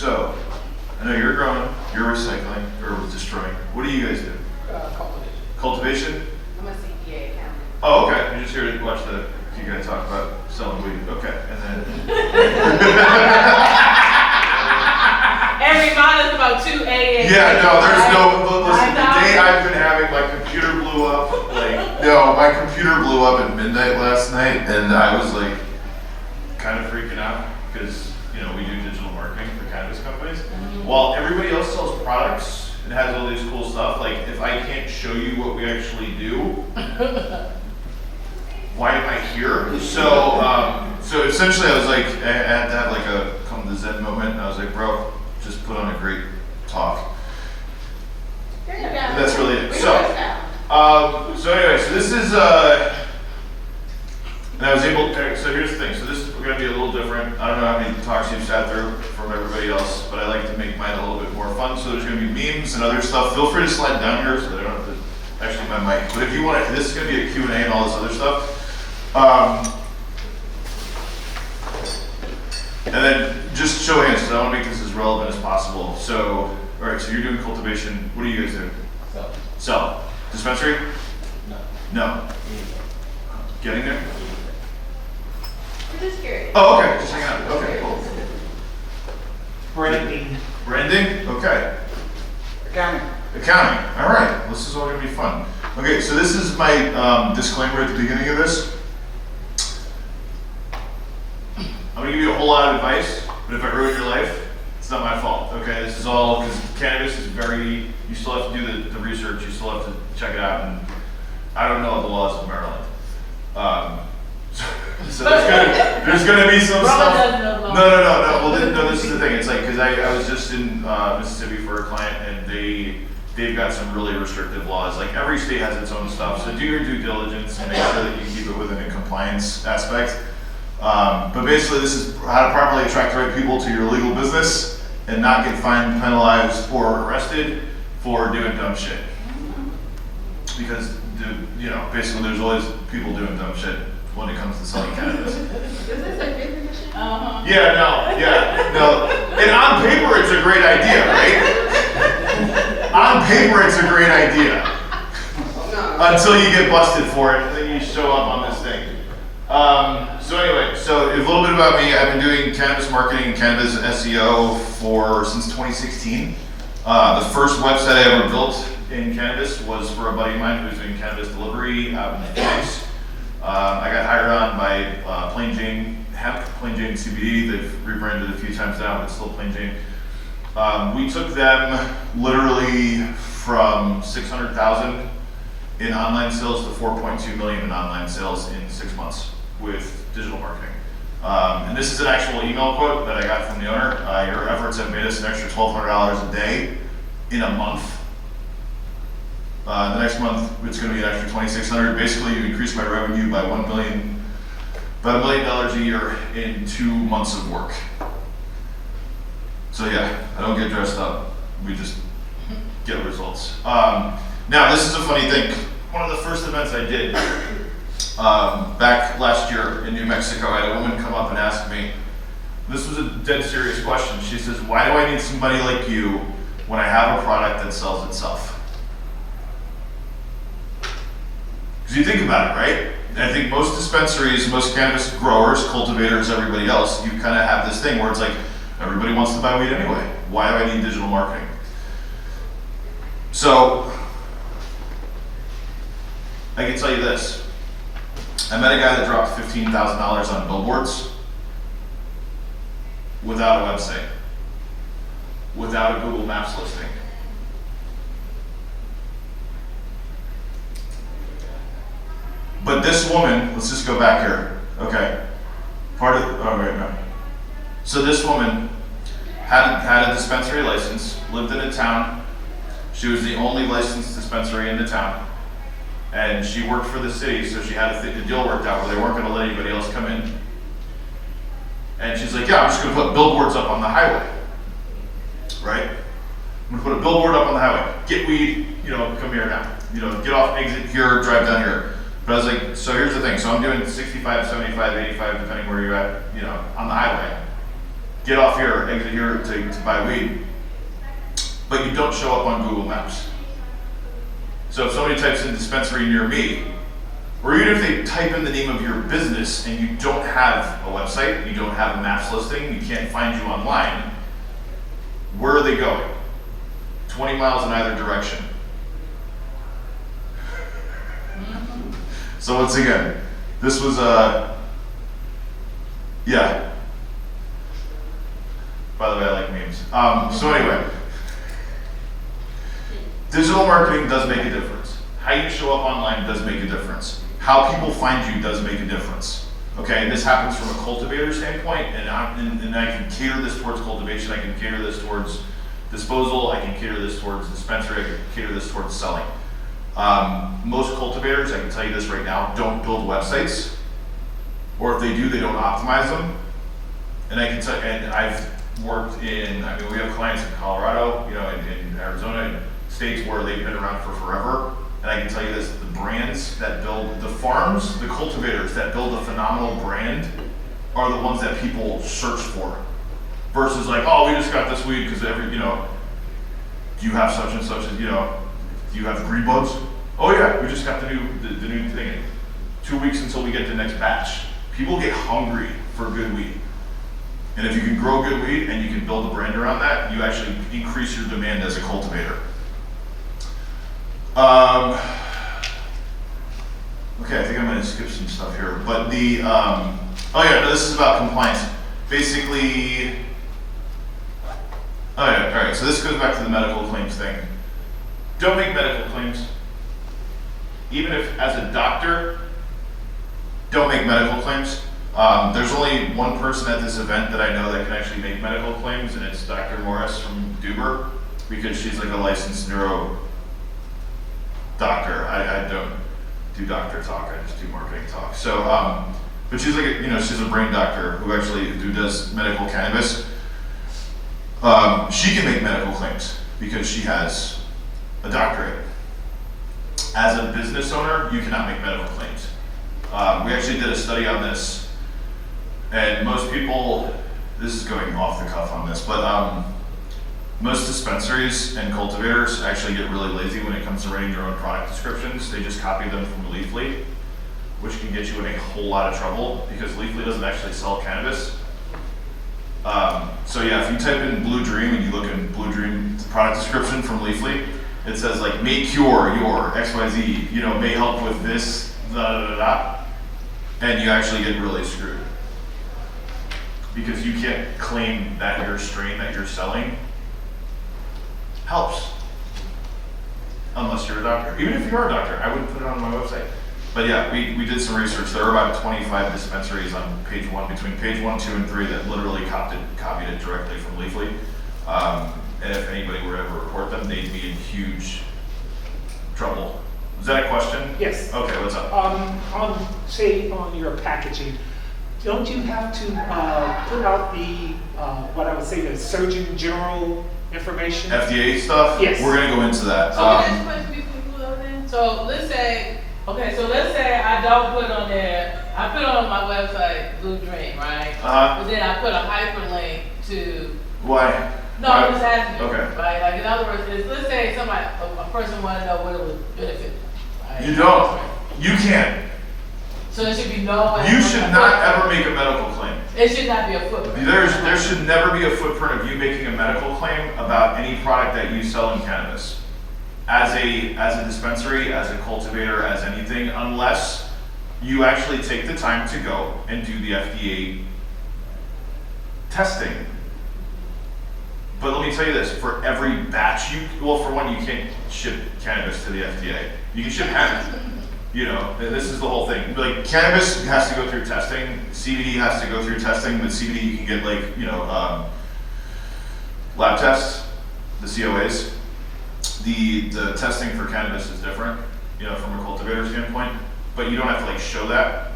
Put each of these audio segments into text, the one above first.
So, I know you're growing, you're recycling, or destroying. What do you guys do? Cultivation. Cultivation? I'm a CPA accountant. Oh, okay. You're just here to watch you guys talk about selling weed. Okay, and then. And remind us about 2 a.m. Yeah, no, there's no. Listen, the I day I've been having, my computer blew up. My computer blew up at midnight last night, and I was like, kind of freaking out because we do digital marketing for cannabis companies. Mm-hmm. While everybody else sells products and has all this cool stuff, like if I can't show you what we actually do. Why am I here? So essentially I was like, I had to have like a come to Zen moment, and I was like, bro, just put on a great talk. And that's really it. So anyway, so this is, and I was able, so here's the thing, so this is going to be a little different. I don't know how many talks you've sat through from everybody else, but I like to make mine a little bit more fun, so there's going to be memes and other stuff. Feel free to slide down here so that I don't have to actually my mic, but if you want to, this is going to be a Q&A and all this other stuff. And then just show hands, because I want to make this as relevant as possible. So, all right, so you're doing cultivation. What do you guys do? Sell. Dispensary? No. Getting there? I'm just curious. Oh, okay. Just hang out. Okay, cool. Branding. Branding? Okay. Accounting. Accounting. All right. This is all going to be fun. Okay, so this is my disclaimer at the beginning of this. I'm going to give you a whole lot of advice, but if I ruin your life, it's not my fault. Okay, this is all because cannabis is you still have to do the research, you still have to check it out, and I don't know the laws of Maryland. So there's gonna be some stuff. No. Well, this is the thing. It's like because I was just in Mississippi for a client, and they've got some really restrictive laws. Like every state has its own stuff, so do your due diligence and make sure that you keep it within a compliance aspect. But basically, this is how to properly attract the right people to your legal business and not get fined, penalized, or arrested for doing dumb shit. Because basically, there's always people doing dumb shit when it comes to selling cannabis. Is this a vending machine? Yeah, no. And on paper, it's a great idea, right? On paper, it's a great idea. Until you get busted for it, and then you show up on this thing. So anyway, so a little bit about me. I've been doing cannabis marketing and cannabis SEO since 2016. The first website I ever built in cannabis was for a buddy of mine who was doing cannabis delivery out in Phoenix. I got hired on by Plain Jane Hemp, Plain Jane CBD. They've rebranded a few times now, but it's still Plain Jane. We took them literally from 600,000 in online sales to 4.2 million in online sales in 6 months with digital marketing. And this is an actual email quote that I got from the owner. Your efforts have made us an extra $1,200 a day in a month. The next month, it's going to be an extra $2,600. Basically, you increase my revenue by about $1 million a year in 2 months of work. So yeah, I don't get dressed up. We just get results. Now, this is a funny thing. One of the first events I did back last year in New Mexico, I had a woman come up and ask me, this was a dead serious question. She says, why do I need somebody like you when I have a product that sells itself? Because you think about it, right? And I think most dispensaries, most cannabis growers, cultivators, everybody else, you kind of have this thing where it's like, everybody wants to buy weed anyway. Why do I need digital marketing? So, I can tell you this. I met a guy that dropped $15,000 on billboards without a website, without a Google Maps listing. But this woman, let's just go back here. Okay. No. So this woman had a dispensary license, lived in a town. She was the only licensed dispensary in the town. And she worked for the city, so she had the deal worked out where they weren't going to let anybody else come in. And she's like, yeah, I'm just going to put billboards up on the highway. Right? I'm going to put a billboard up on the highway. Get weed, come here now. Get off exit here, drive down here. But I was like, so here's the thing. So I'm doing 65, 75, 85, depending where you're at, on the highway. get off here, exit here to buy weed, but you don't show up on Google Maps. So if somebody types in dispensary near me, or even if they type in the name of your business and you don't have a website, you don't have a maps listing, you can't find you online, where are they going? 20 miles in either direction. So once again, this was yeah. By the way, I like memes. So anyway, digital marketing does make a difference. How you show up online does make a difference. How people find you does make a difference. Okay, and this happens from a cultivator standpoint, and I can cater this towards cultivation, I can cater this towards disposal, I can cater this towards dispensary, I can cater this towards selling. Most cultivators, I can tell you this right now, don't build websites, or if they do, they don't optimize them. And I can tell, and I've worked in, I mean, we have clients in Colorado, you know, in Arizona, in states where they've been around for forever. And I can tell you this, the brands that build, the farms, the cultivators that build a phenomenal brand are the ones that people search for. Versus like, oh, we just got this weed because every, you know, do you have such and such, you know, do you have green buds? Oh yeah, we just got the new thing in 2 weeks until we get the next batch. People get hungry for good weed. And if you can grow good weed and you can build a brand around that, you actually increase your demand as a cultivator. Okay, I think I'm gonna skip some stuff here, but the, oh yeah, no, this is about compliance. Basically, oh yeah, all right, so this goes back to the medical claims thing. Don't make medical claims. Even if, as a doctor, don't make medical claims. There's only one person at this event that I know that can actually make medical claims, and it's Dr. Morris from Duber, because she's like a licensed neuro doctor. I don't do doctor talk, I just do marketing talk. So, but she's like, you know, she's a brain doctor who does medical cannabis. She can make medical claims because she has a doctorate. As a business owner, you cannot make medical claims. We actually did a study on this, and most people, this is going off the cuff on this, but most dispensaries and cultivators actually get really lazy when it comes to writing their own product descriptions. They just copy them from Leafly, which can get you in a whole lot of trouble because Leafly doesn't actually sell cannabis. So yeah, if you type in Blue Dream and you look in Blue Dream product description from Leafly, it says like, may cure your XYZ, you know, may help with this, da da da da, and you actually get really screwed. Because you can't claim that your strain that you're selling helps. Unless you're a doctor. Even if you are a doctor, I wouldn't put it on my website. But yeah, we did some research. There are about 25 dispensaries on page 1, between page 1, 2, and 3 that literally copied it directly from Leafly. And if anybody were to ever report them, they'd be in huge trouble. Is that a question? Yes. Okay, what's up? Say on your packaging, don't you have to put out the, what I would say, the Surgeon General information? FDA stuff? Yes. We're gonna go into that. So can I just question before we move on then? So let's say I don't put on there, I put on my website Blue Dream, right? But then I put a hyperlink to. Why? No, I'm just asking. Okay. Right? Like in other words, let's say a person wanted to know what it would benefit. Right? You don't. You can't. So there should be no way. You should not ever make a medical claim. It should not be a footprint. There should never be a footprint of you making a medical claim about any product that you sell in cannabis. As a dispensary, as a cultivator, as anything, unless you actually take the time to go and do the FDA testing. But let me tell you this, for every batch for one, you can't ship cannabis to the FDA. You can ship hemp. You know, this is the whole thing. Like, cannabis has to go through testing, CBD has to go through testing, but CBD you can get like, you know, lab tests, the COAs. The testing for cannabis is different, you know, from a cultivator standpoint, but you don't have to like show that.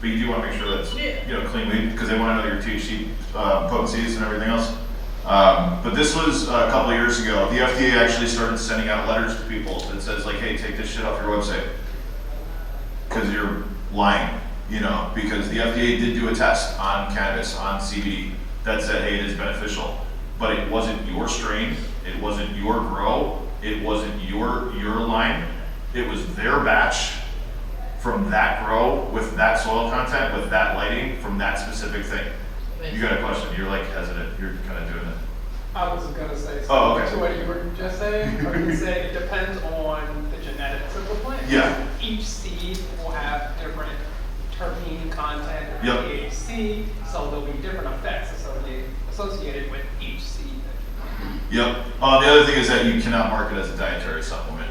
But you do want to make sure that's, you know, clean weed, because they want to know your THC potencies and everything else. But this was a couple of years ago. The FDA actually started sending out letters to people that says like, hey, take this shit off your website because you're lying. you know, because the FDA did do a test on cannabis, on CBD, that said, hey, it is beneficial, but it wasn't your strain, it wasn't your grow, it wasn't your line, it was their batch from that grow with that soil content, with that lighting, from that specific thing. You got a question? You're like hesitant. You're kind of doing it. I was gonna say Oh, something okay. to what you were just saying. I was gonna say it depends on the genetics of the plant. Yeah. Each seed will have different terpene content or Yep. THC, so there'll be different effects associated with each seed. Yep. The other thing is that you cannot market as a dietary supplement.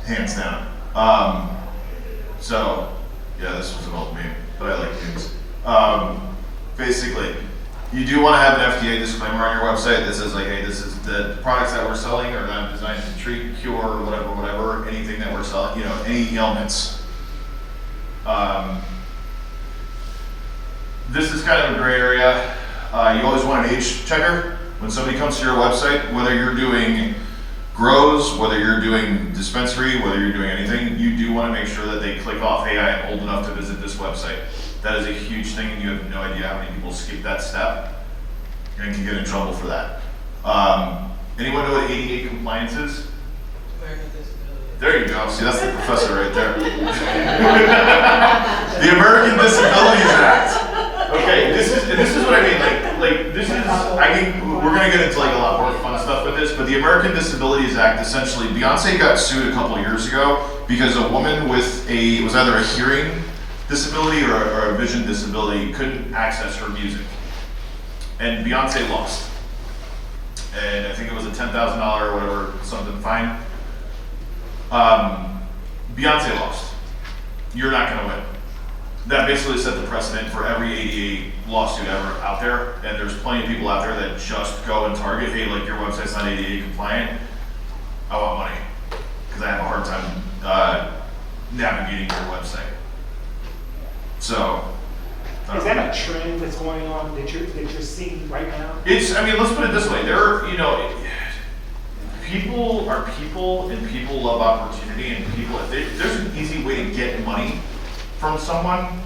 Hands down. So, yeah, this was an old meme, but I like memes. Basically, you do want to have an FDA disclaimer on your website that says like, hey, this is the products that we're selling are not designed to treat, cure, whatever, anything that we're selling, you know, any ailments. This is kind of a gray area. You always want an age checker when somebody comes to your website, whether you're doing grows, whether you're doing dispensary, whether you're doing anything, you do want to make sure that they click off, hey, I am old enough to visit this website. That is a huge thing, and you have no idea how many people skip that step and can get in trouble for that. Anyone know what ADA compliance is? American Disability. There you go. See, that's the professor right there. The American Disabilities Act. Okay, this is what I mean. Like this is, I think we're gonna get into like a lot more fun stuff with this, but the American Disabilities Act, essentially, Beyonce got sued a couple of years ago because a woman with it was either a hearing disability or a vision disability couldn't access her music, and Beyonce lost. And I think it was a $10,000 or whatever, something fine. Beyonce lost. You're not gonna win. That basically set the precedent for every ADA lawsuit ever out there, and there's plenty of people out there that just go and target, hey, like your website's not ADA compliant, I want money, because I have a hard time navigating your website. So. Is that a trend that's going on that you're seeing right now? It's, I mean, let's put it this way, people are people, and people love opportunity, and people, if there's an easy way to get money from someone,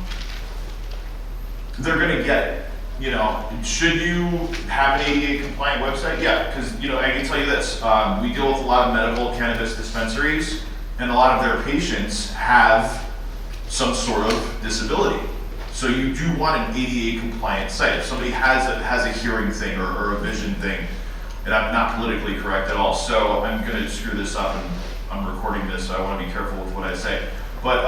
they're gonna get it. You know, should you have an ADA compliant website? Yeah, because I can tell you this, we deal with a lot of medical cannabis dispensaries, and a lot of their patients have some sort of disability. So you do want an ADA compliant site. If somebody has a hearing thing or a vision thing, and I'm not politically correct at all, so I'm gonna screw this up, and I'm recording this, so I wanna be careful with what I say. But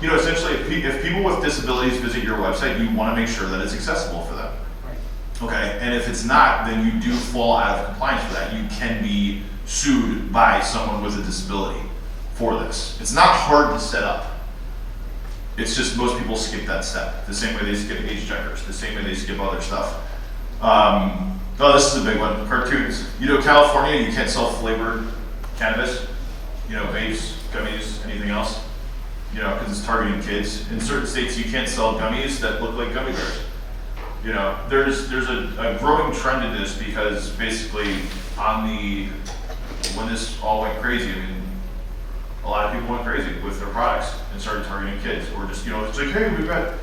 essentially, if people with disabilities visit your website, you wanna make sure that it's accessible for them. Right. Okay, and if it's not, then you do fall out of compliance for that. You can be sued by someone with a disability for this. It's not hard to set up. It's just most people skip that step, the same way they skip age checkers, the same way they skip other stuff. This is a big one, cartoons. California, you can't sell flavored cannabis, vapes, gummies, anything else, because it's targeting kids. In certain states, you can't sell gummies that look like gummy bears. There's a growing trend in this because basically when this all went crazy, I mean, a lot of people went crazy with their products and started targeting kids, or just, it's like, hey, we've got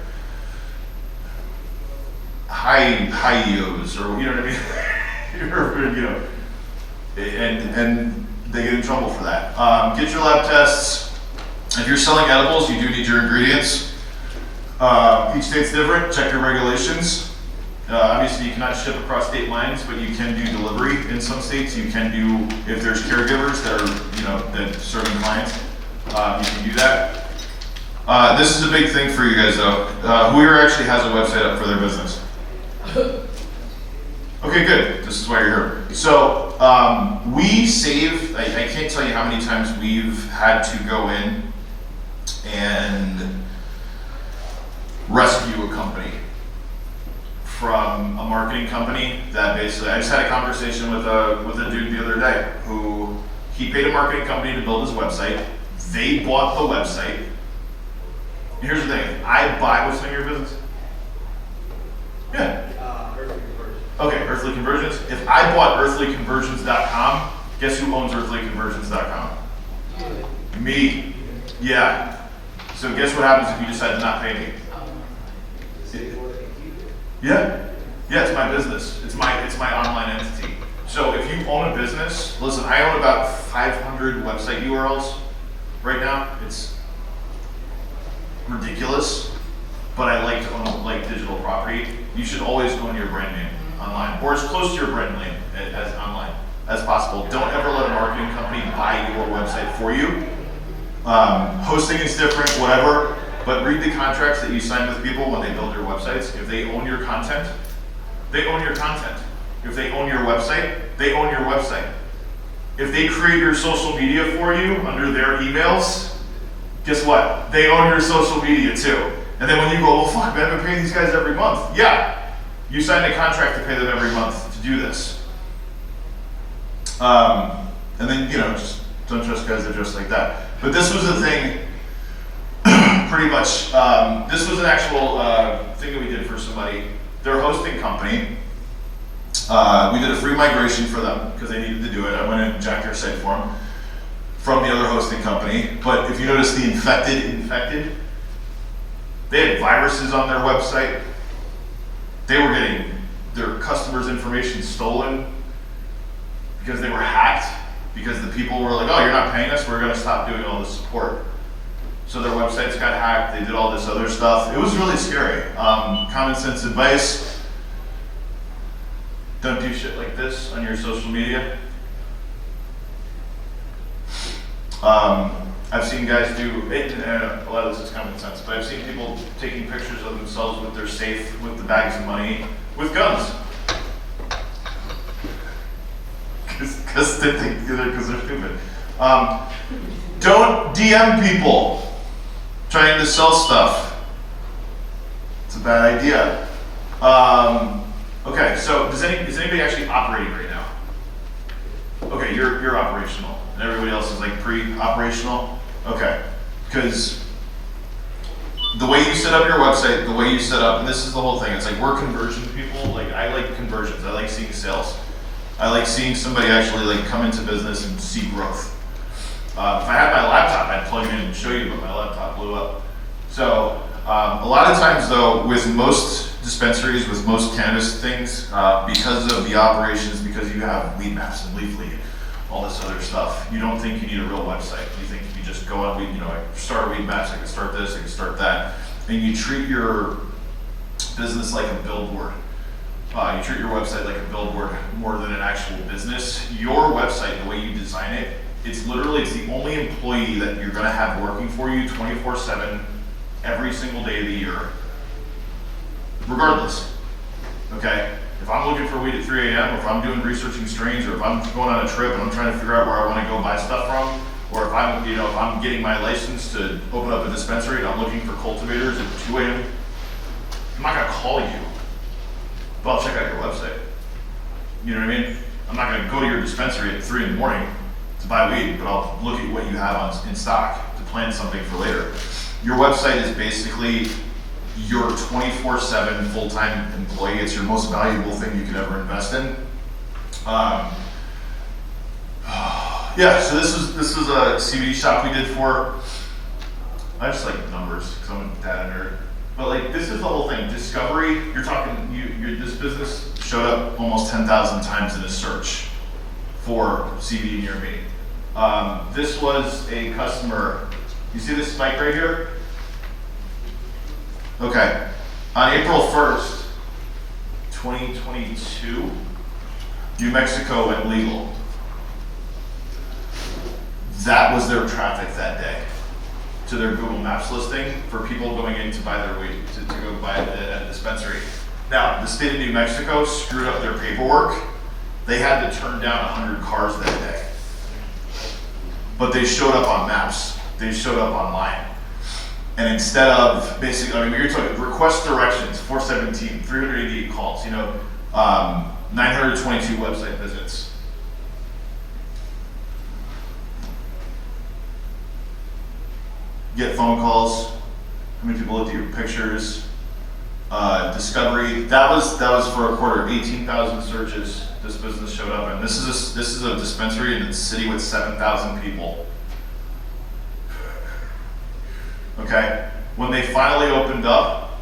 high EOs, or you know what I mean? And they get in trouble for that. Get your lab tests. If you're selling edibles, you do need your ingredients. Each state's different. Check your regulations. Obviously, you cannot ship across state lines, but you can do delivery in some states. You can do, if there's caregivers that are, that serving clients, you can do that. This is a big thing for you guys, though. Who here actually has a website up for their business? Okay, good. This is why you're here. So we save. I can't tell you how many times we've had to go in and rescue a company from a marketing company that basically, I just had a conversation with a dude the other day who, he paid a marketing company to build his website. They bought the website. Here's the thing, what's the name of your business? Yeah. Earthly Conversions. Okay, Earthly Conversions. If I bought earthlyconversions.com, guess who owns earthlyconversions.com? Me. Yeah. So guess what happens if you decide to not pay me? Yeah, it's my business. It's my online entity. So if you own a business, listen, I own about 500 website URLs right now. It's ridiculous, but I like to own like digital property. You should always go into your brand name online, or as close to your brand name as online as possible. Don't ever let a marketing company buy your website for you. Hosting is different, whatever, but read the contracts that you sign with people when they build your websites. If they own your content, they own your content. If they own your website, they own your website. If they create your social media for you under their emails, guess what? They own your social media too. And then when you go, well, fuck, man, I've been paying these guys every month. Yeah, you signed a contract to pay them every month to do this. And then, just don't trust guys that dress like that. But this was a thing, pretty much, this was an actual thing that we did for somebody. They're a hosting company. We did a free migration for them because they needed to do it. I went in and jacked their site for them from the other hosting company. But if you notice the infected, they had viruses on their website. They were getting their customers' information stolen because they were hacked, because the people were like, oh, you're not paying us, we're gonna stop doing all this support. So their websites got hacked, they did all this other stuff. It was really scary. Common sense advice, don't do shit like this on your social media. I've seen guys do it, and a lot of this is common sense, but I've seen people taking pictures of themselves with their safe, with the bags of money, with guns. Because they're stupid. Don't DM people trying to sell stuff. It's a bad idea. Okay, so is anybody actually operating right now? Okay, you're operational, and everybody else is like pre-operational. Okay, because the way you set up your website, the way you set up, and this is the whole thing. It's like we're conversion people. Like I like conversions. I like seeing sales. I like seeing somebody actually like come into business and see growth. If I had my laptop, I'd plug it in and show you, but my laptop blew up. So a lot of times though, with most dispensaries, with most cannabis things, because of the operations, because you have lead maps and Leafly, all this other stuff, you don't think you need a real website. You think you just go on, I start weed maps, I can start this, I can start that, and you treat your business like a billboard. You treat your website like a billboard more than an actual business. Your website, the way you design it, it's the only employee that you're gonna have working for you 24/7, every single day of the year, regardless, okay? If I'm looking for weed at 3 a.m., or if I'm doing researching strains, or if I'm going on a trip and I'm trying to figure out where I wanna go buy stuff from, or if I'm getting my license to open up a dispensary and I'm looking for cultivators at 2 a.m., I'm not gonna call you. But I'll check out your website. You know what I mean? I'm not gonna go to your dispensary at 3 in the morning to buy weed, but I'll look at what you have in stock to plan something for later. Your website is basically your 24/7 full-time employee. It's your most valuable thing you could ever invest in. Yeah, so this is a CBD shop we did for, I just like numbers because I'm a data nerd. But like, this is the whole thing. Discovery, you're talking, this business showed up almost 10,000 times in a search for CBD near me. This was a customer, you see this spike right here? Okay, on April 1st, 2022, New Mexico went legal. That was their traffic that day to their Google Maps listing for people going in to buy their weed, to go buy it at a dispensary. Now, the state of New Mexico screwed up their paperwork. They had to turn down 100 cars that day. But they showed up on maps. They showed up online. And instead of basically, we were talking request directions, 417, 388 calls, 922 website visits. Get phone calls, how many people looked at your pictures, discovery, that was for a quarter, 18,000 searches this business showed up in. This is a dispensary in a city with 7,000 people. okay? When they finally opened up,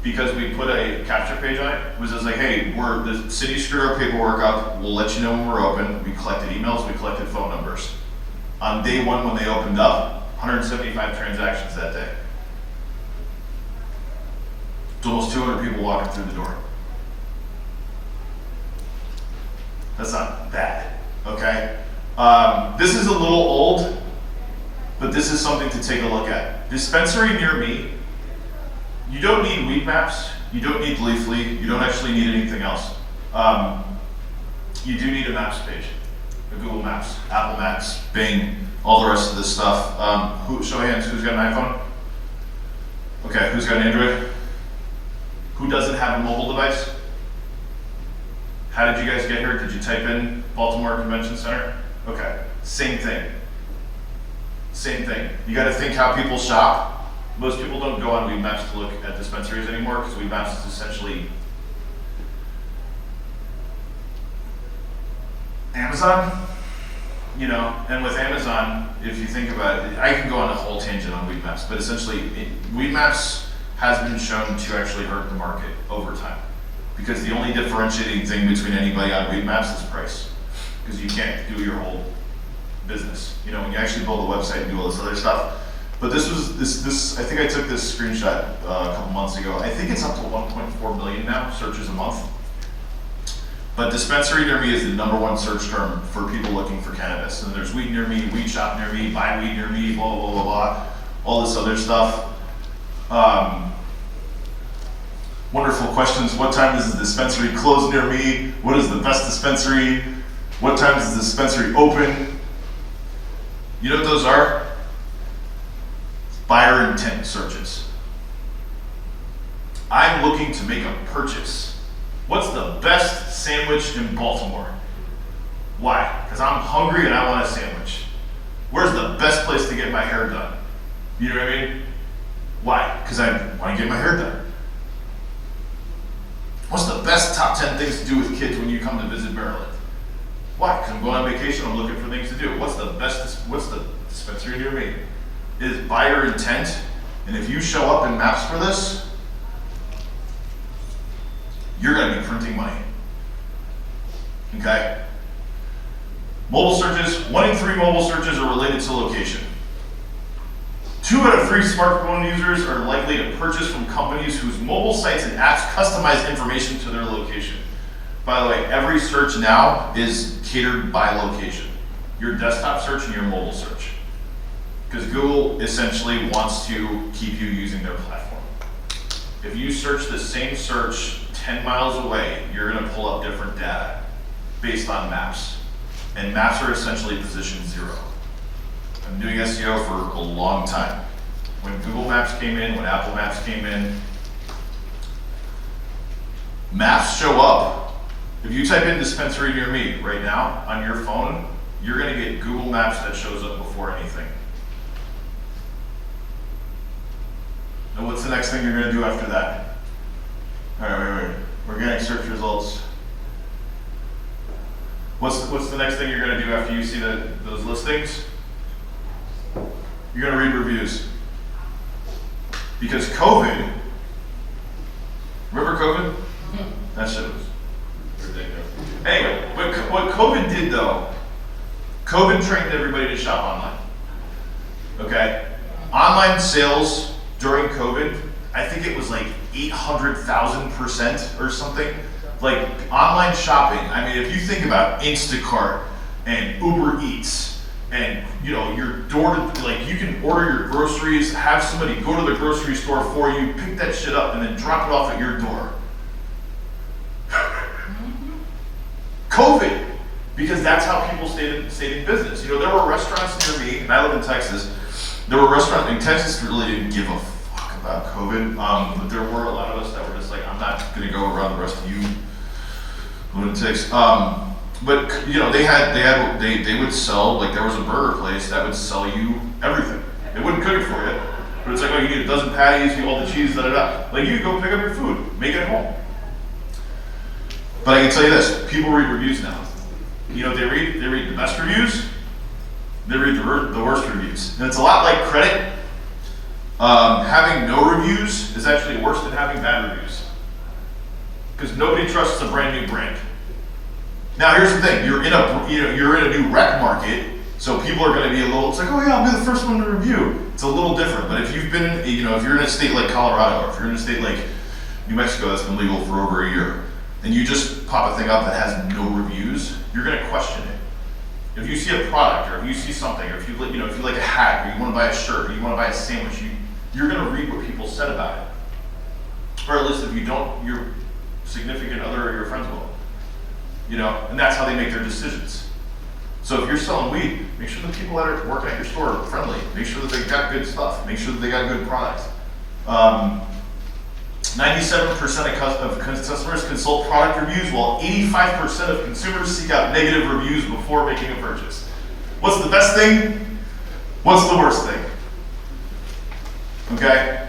because we put a capture page on it, it was just like, hey, the city screwed our paperwork up, we'll let you know when we're open. We collected emails, we collected phone numbers. On day one when they opened up, 175 transactions that day. It's almost 200 people walking through the door. That's not bad, okay? This is a little old, but this is something to take a look at. Dispensary near me, you don't need weed maps, you don't need Leafly, you don't actually need anything else. You do need a maps page, a Google Maps, Apple Maps, Bing, all the rest of this stuff. Show of hands, who's got an iPhone? Okay, who's got an Android? Who doesn't have a mobile device? How did you guys get here? Did you type in Baltimore Convention Center? Okay, same thing. Same thing. You gotta think how people shop. Most people don't go on Weed Maps to look at dispensaries anymore because Weed Maps is essentially Amazon, you know, and with Amazon, if you think about it, I can go on a whole tangent on Weed Maps, but essentially Weed Maps has been shown to actually hurt the market over time. Because the only differentiating thing between anybody on Weed Maps is price. Because you can't do your whole business. You know, when you actually build a website and do all this other stuff. But this was, I think I took this screenshot a couple months ago. I think it's up to 1.4 million now, searches a month. But dispensary near me is the #1 search term for people looking for cannabis. And there's weed near me, weed shop near me, buy weed near me, blah, blah, blah, blah, all this other stuff. Wonderful questions. What time does the dispensary close near me? What is the best dispensary? What time does the dispensary open? You know what those are? Buyer intent searches. I'm looking to make a purchase. What's the best sandwich in Baltimore? Why? Because I'm hungry and I want a sandwich. Where's the best place to get my hair done? You know what I mean? Why? Because I want to get my hair done. What's the best top 10 things to do with kids when you come to visit Maryland? Why? Because I'm going on vacation, I'm looking for things to do. What's the dispensary near me? It is buyer intent, and if you show up in maps for this, you're gonna be printing money, okay? Mobile searches, 1 in 3 mobile searches are related to location. 2 out of 3 smartphone users are likely to purchase from companies whose mobile sites and apps customize information to their location. By the way, every search now is catered by location. Your desktop search and your mobile search. Because Google essentially wants to keep you using their platform. If you search the same search 10 miles away, you're gonna pull up different data based on maps. And maps are essentially position 0. I'm doing SEO for a long time. When Google Maps came in, when Apple Maps came in, maps show up. If you type in dispensary near me right now on your phone, you're gonna get Google Maps that shows up before anything. And what's the next thing you're gonna do after that? All right, wait. We're getting search results. What's the next thing you're gonna do after you see those listings? You're gonna read reviews. Because COVID, remember COVID? That shit was ridiculous. Anyway, what COVID did though, COVID trained everybody to shop online. Okay? Online sales during COVID, I think it was like 800,000% or something. Like online shopping, I mean, if you think about Instacart and Uber Eats, and you know, your door to, like, you can order your groceries, have somebody go to the grocery store for you, pick that shit up, and then drop it off at your door. COVID, because that's how people stayed in business. You know, there were restaurants near me, and I live in Texas. There were restaurants in Texas that really didn't give a fuck about COVID, but there were a lot of us that were just like, I'm not gonna go around the rest of you lunatics. But you know, they would sell, like there was a burger place that would sell you everything. They wouldn't cook it for you, but it's like, oh, you need a dozen patties, you all the cheese, da da da. Like you go pick up your food, make it at home. But I can tell you this, people read reviews now. You know what they read? They read the best reviews, They read the worst reviews. And it's a lot like credit. Having no reviews is actually worse than having bad reviews. Because nobody trusts a brand new brand. Now here's the thing, you're in a new rec market, so people are going to be a little, it's like, oh yeah, I'll be the first one to review. It's a little different, but if you've been in, if you're in a state like Colorado, or if you're in a state like New Mexico that's been legal for over a year, and you just pop a thing up that has no reviews, you're going to question it. If you see a product, or if you see something, or if you like a hat, or you want to buy a shirt, or you want to buy a sandwich, you're going to read what people said about it. Or at least if you don't, your significant other or your friends will. And that's how they make their decisions. So if you're selling weed, make sure the people that are working at your store are friendly. Make sure that they got good stuff. Make sure that they got good products. 97% of customers consult product reviews, while 85% of consumers seek out negative reviews before making a purchase. What's the best thing? What's the worst thing? Okay?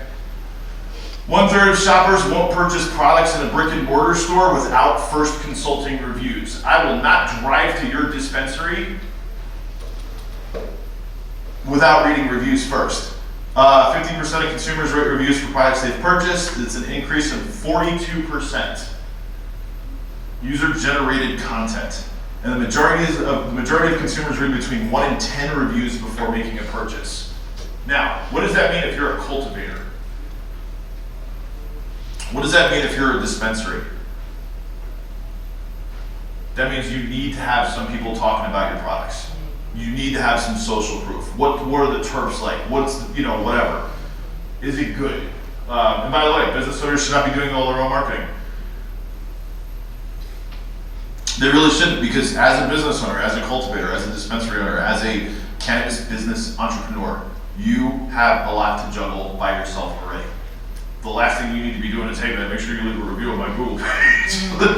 1/3 of shoppers won't purchase products in a brick and mortar store without first consulting reviews. I will not drive to your dispensary without reading reviews first. 50% of consumers rate reviews for products they've purchased. It's an increase of 42%. User-generated content. And the majority of consumers read between 1 and 10 reviews before making a purchase. Now, what does that mean if you're a cultivator? What does that mean if you're a dispensary? That means you need to have some people talking about your products. You need to have some social proof. What are the turfs like? What's, whatever. Is it good? And by the way, business owners should not be doing all their own marketing. They really shouldn't, because as a business owner, as a cultivator, as a dispensary owner, as a cannabis business entrepreneur, you have a lot to juggle by yourself already. The last thing you need to be doing is, hey man, make sure you leave a review on my Google page.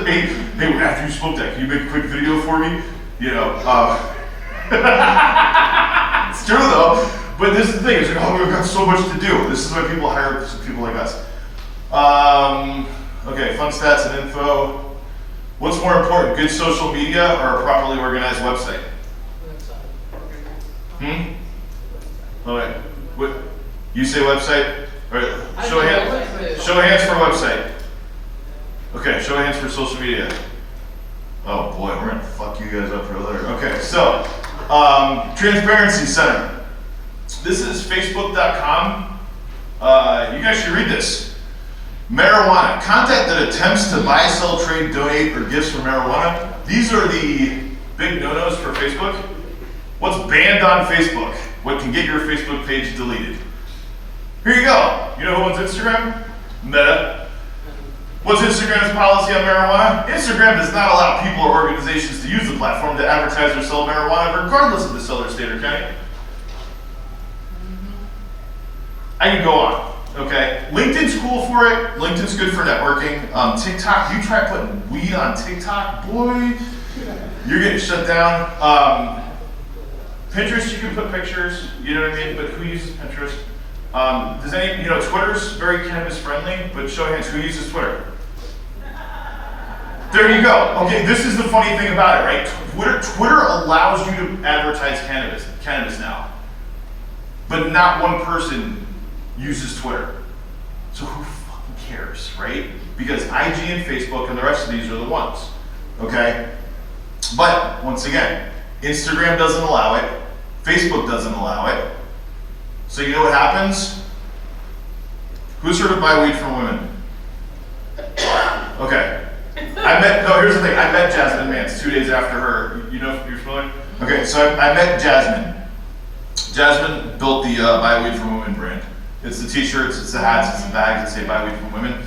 hey, after you spoke that, can you make a quick video for me? It's true though, but this is the thing, it's like, oh, we've got so much to do. This is why people hire people like us. Okay, fun stats and info. What's more important, good social media or a properly organized website? Okay, what, you say website? All right, show of hands for website. Okay, show of hands for social media. Oh boy, we're gonna fuck you guys up for later. Okay, so, Transparency Center. This is facebook.com. You guys should read this. Marijuana, content that attempts to buy, sell, trade, donate, or gifts for marijuana. These are the big no-nos for Facebook. What's banned on Facebook? What can get your Facebook page deleted? Here you go. You know who owns Instagram? Meta. What's Instagram's policy on marijuana? Instagram does not allow people or organizations to use the platform to advertise or sell marijuana, regardless of the seller, state, or county. I can go on, okay? LinkedIn's cool for it. LinkedIn's good for networking. TikTok, you try putting weed on TikTok, boy, you're getting shut down. Pinterest, you can put pictures, you know what I mean? But who uses Pinterest? Twitter's very cannabis friendly, but show of hands, who uses Twitter? There you go. Okay, this is the funny thing about it, right? Twitter allows you to advertise cannabis now, but not one person uses Twitter. So who fucking cares, right? Because IG and Facebook and the rest of these are the ones, okay? But once again, Instagram doesn't allow it, Facebook doesn't allow it. So you know what happens? Who's heard of buy weed from women? Okay. Here's the thing. I met Jasmine Mance 2 days after her. You know if you're familiar? Okay, so I met Jasmine. Jasmine built the buy weed from women brand. It's the t-shirts, it's the hats, it's the bags that say buy weed from women.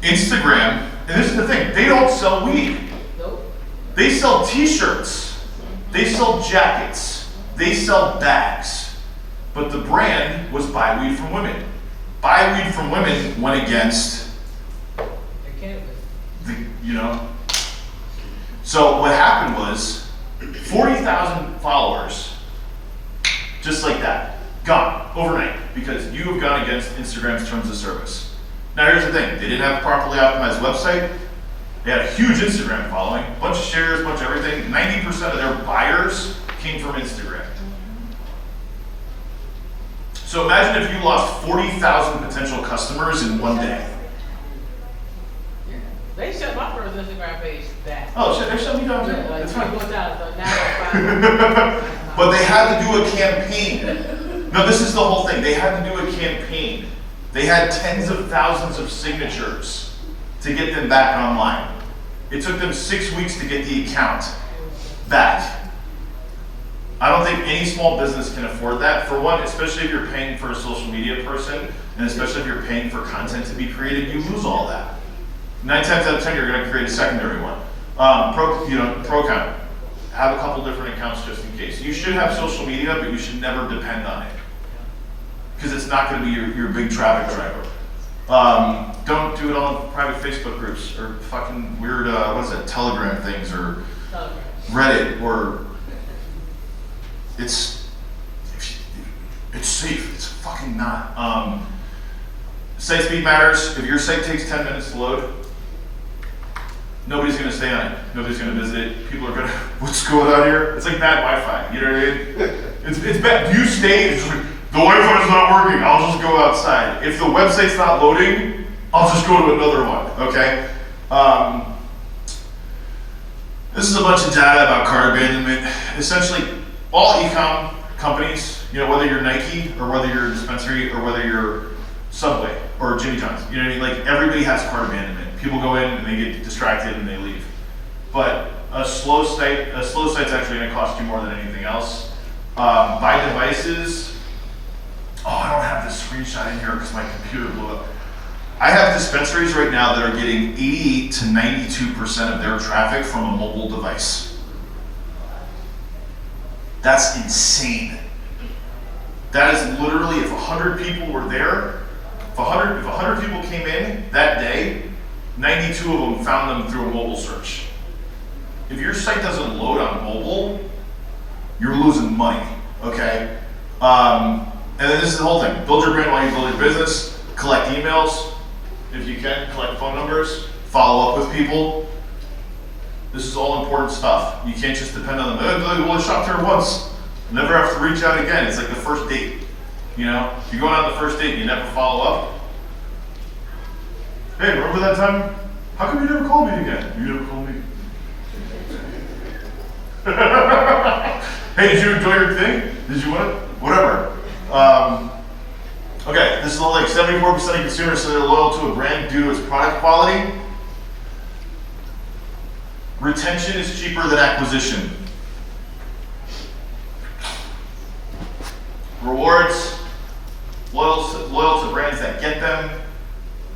Instagram, and this is the thing, they don't sell weed. Nope. They sell t-shirts. They sell jackets. They sell bags. But the brand was Buy Weed from Women. Buy Weed from Women went against So what happened was 40,000 followers, just like that, gone overnight because you have gone against Instagram's terms of service. Now here's the thing, they didn't have a properly optimized website. They had a huge Instagram following, bunch of shares, bunch of everything. 90% of their buyers came from Instagram. So imagine if you lost 40,000 potential customers in one day. They shut my first Instagram page down. Oh shit, they shut me down too. Like It's fine. 24,000, so now I'm But they had to do a campaign. No, this is the whole thing. They had to do a campaign. They had tens of thousands of signatures to get them back online. It took them 6 weeks to get the account back. I don't think any small business can afford that. For one, especially if you're paying for a social media person, and especially if you're paying for content to be created, you lose all that. 9 times out of 10, you're going to create a secondary one. Pro account. Have a couple different accounts just in case. You should have social media, but you should never depend on it. Because it's not going to be your big traffic driver. Don't do it on private Facebook groups or fucking weird, Telegram things or Reddit or it's safe. It's fucking not. Site speed matters. If your site takes 10 minutes to load, nobody's going to stay on it. Nobody's going to visit it. People are going to, what's going on here? It's like bad Wi-Fi. You know what I mean? It's bad. You stay, it's just like, the Wi-Fi is not working. I'll just go outside. If the website's not loading, I'll just go to another one. Okay? This is a bunch of data about cart abandonment. Essentially, all e-com companies, whether you're Nike or whether you're a dispensary or whether you're Subway or Jimmy John's, you know what I mean? Like everybody has cart abandonment. People go in and they get distracted and they leave. But a slow site's actually going to cost you more than anything else. Buy devices. Oh, I don't have this screenshot in here because my computer blew up. I have dispensaries right now that are getting 88 to 92% of their traffic from a mobile device. That's insane. That is literally, if 100 people were there, if 100 people came in that day, 92 of them found them through a mobile search. If your site doesn't load on mobile, you're losing money, okay? And then this is the whole thing. Build your brand while you build your business. Collect emails, if you can. Collect phone numbers. Follow up with people. This is all important stuff. You can't just depend on them. Well, I shopped here once. Never have to reach out again. It's like the first date. If you're going on the first date and you never follow up. Hey, remember that time? How come you never called me again? You never called me. Hey, did you enjoy your thing? Did you want it? Whatever. Okay, this is like 74% of consumers say they're loyal to a brand due to its product quality. Retention is cheaper than acquisition. Rewards, loyal to brands that get them.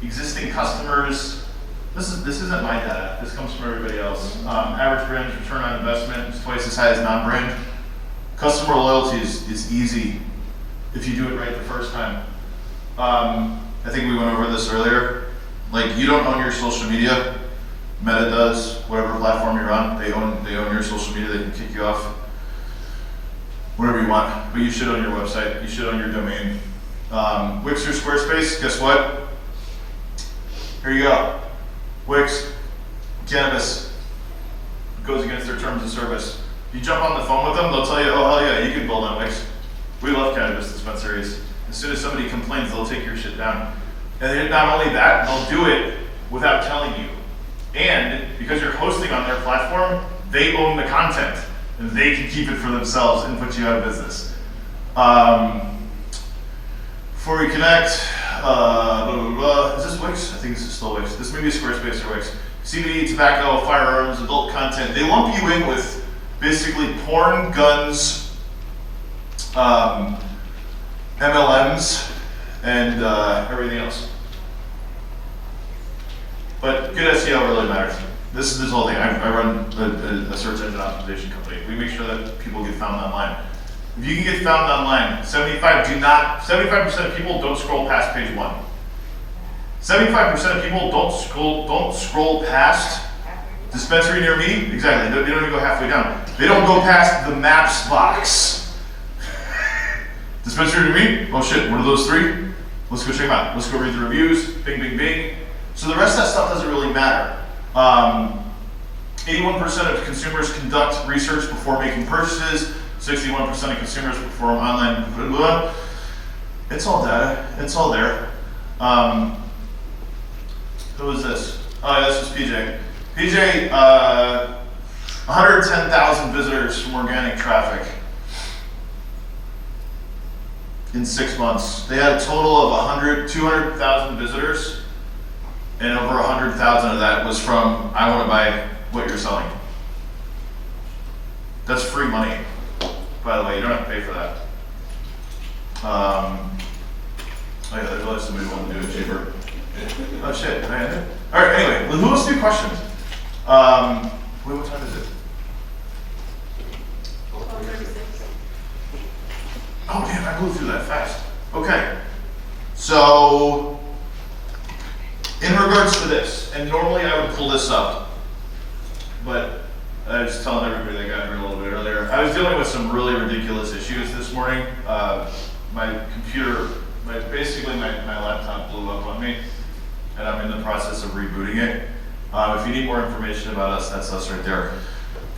Existing customers. This isn't my data. This comes from everybody else. Average brand return on investment is twice as high as non-brand. Customer loyalty is easy if you do it right the first time. I think we went over this earlier. Like, you don't own your social media. Meta does. Whatever platform you're on, they own your social media. They can kick you off whatever you want. But you should own your website. You should own your domain. Wix or Squarespace, guess what? Here you go. Wix, cannabis, goes against their terms of service. You jump on the phone with them, they'll tell you, oh hell yeah, you can build on Wix. We love cannabis dispensaries. As soon as somebody complains, they'll take your shit down. And then not only that, they'll do it without telling you. And because you're hosting on their platform, they own the content. And they can keep it for themselves and put you out of business. Before we connect, is this Wix? I think this is still Wix. This may be Squarespace or Wix. CBD, tobacco, firearms, adult content. They lump you in with basically porn, guns, MLMs, and everything else. But good SEO really matters. This is this whole thing. I run a search engine optimization company. We make sure that people get found online. If you can get found online, 75% of people don't scroll past page 1. 75% of people don't scroll past dispensary near me. Exactly. They don't even go halfway down. They don't go past the maps box. Dispensary near me? Oh shit, what are those 3? Let's go check them out. Let's go read the reviews. Bing, bing, bing. So the rest of that stuff doesn't really matter. 81% of consumers conduct research before making purchases. 61% of consumers perform online. It's all data. It's all there. Who is this? Oh, yeah, this is PJ. PJ, 110,000 visitors from organic traffic in 6 months. They had a total of 200,000 visitors, and over 100,000 of that was from, I want to buy what you're selling. That's free money, by the way. You don't have to pay for that. Oh yeah, there's always somebody who wants to do it cheaper. Oh shit, man. All right, anyway, who wants to do questions? Wait, what time is it? 12:36. Oh damn, I blew through that fast. Okay, so in regards to this, and normally I would pull this up, but I was telling everybody that got here a little bit earlier. I was dealing with some really ridiculous issues this morning. My computer, basically my laptop blew up on me, and I'm in the process of rebooting it. If you need more information about us, that's us right there.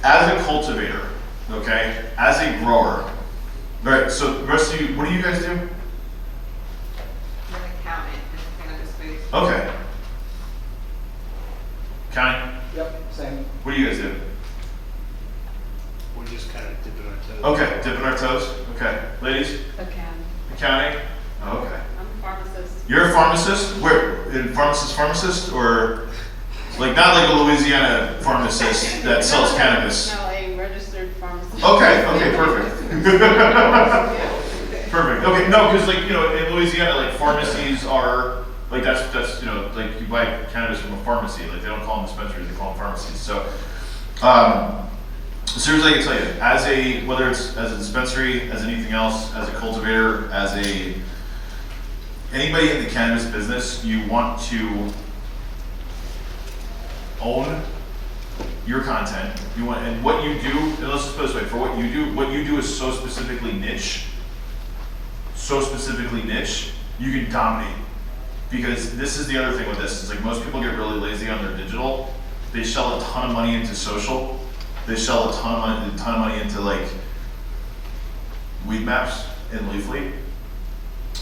As a cultivator, okay, as a grower, all right, so the rest of you, what do you guys do? I'm an accountant in the cannabis space. Okay. Connie, Yep, same. what do you guys do? We're just kind of dipping our toes. Okay, dipping our toes. Okay, ladies, Accountant. accounting. Oh, okay. I'm a pharmacist. You're a pharmacist? Where? In pharmacist, or like not like a Louisiana pharmacist that sells cannabis? No, a registered pharmacist. Okay, perfect. Yeah. Perfect. Okay, no, because like, you know, in Louisiana, like pharmacies are like that's you know, like you buy cannabis from a pharmacy. Like they don't call them dispensaries, they call them pharmacies. So, as soon as I can tell you, as a, whether it's as a dispensary, as anything else, as a cultivator, as a anybody in the cannabis business, you want to own your content. You want, and what you do, and let's just put it this way, for what you do is so specifically niche, you can dominate. Because this is the other thing with this, is like most people get really lazy on their digital. They shell a ton of money into social. They shell a ton of money into like weed maps and Leafly,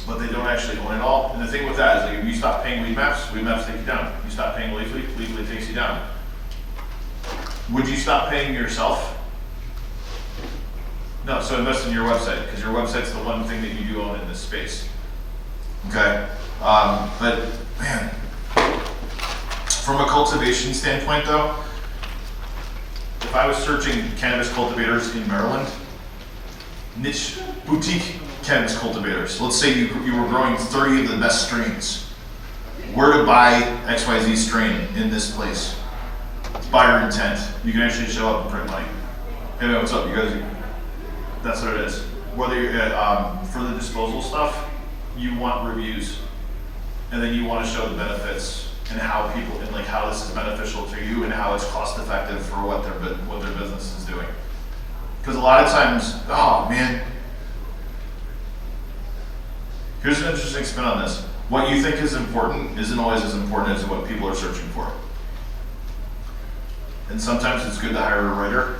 but they don't actually own it all. And the thing with that is like if you stop paying weed maps take you down. You stop paying Leafly takes you down. Would you stop paying yourself? No, so invest in your website, because your website's the one thing that you do own in this space. Okay, but man, from a cultivation standpoint though, if I was searching cannabis cultivators in Maryland, niche boutique cannabis cultivators, let's say you were growing 30 of the best strains, where to buy XYZ strain in this place. It's buyer intent. You can actually show up and print money. Hey man, what's up, you guys? That's what it is. Whether you're for the disposal stuff, you want reviews, and then you want to show the benefits and how people, and like how this is beneficial to you and how it's cost effective for what their business is doing. Because a lot of times, oh man, here's an interesting spin on this. What you think is important isn't always as important as what people are searching for. And sometimes it's good to hire a writer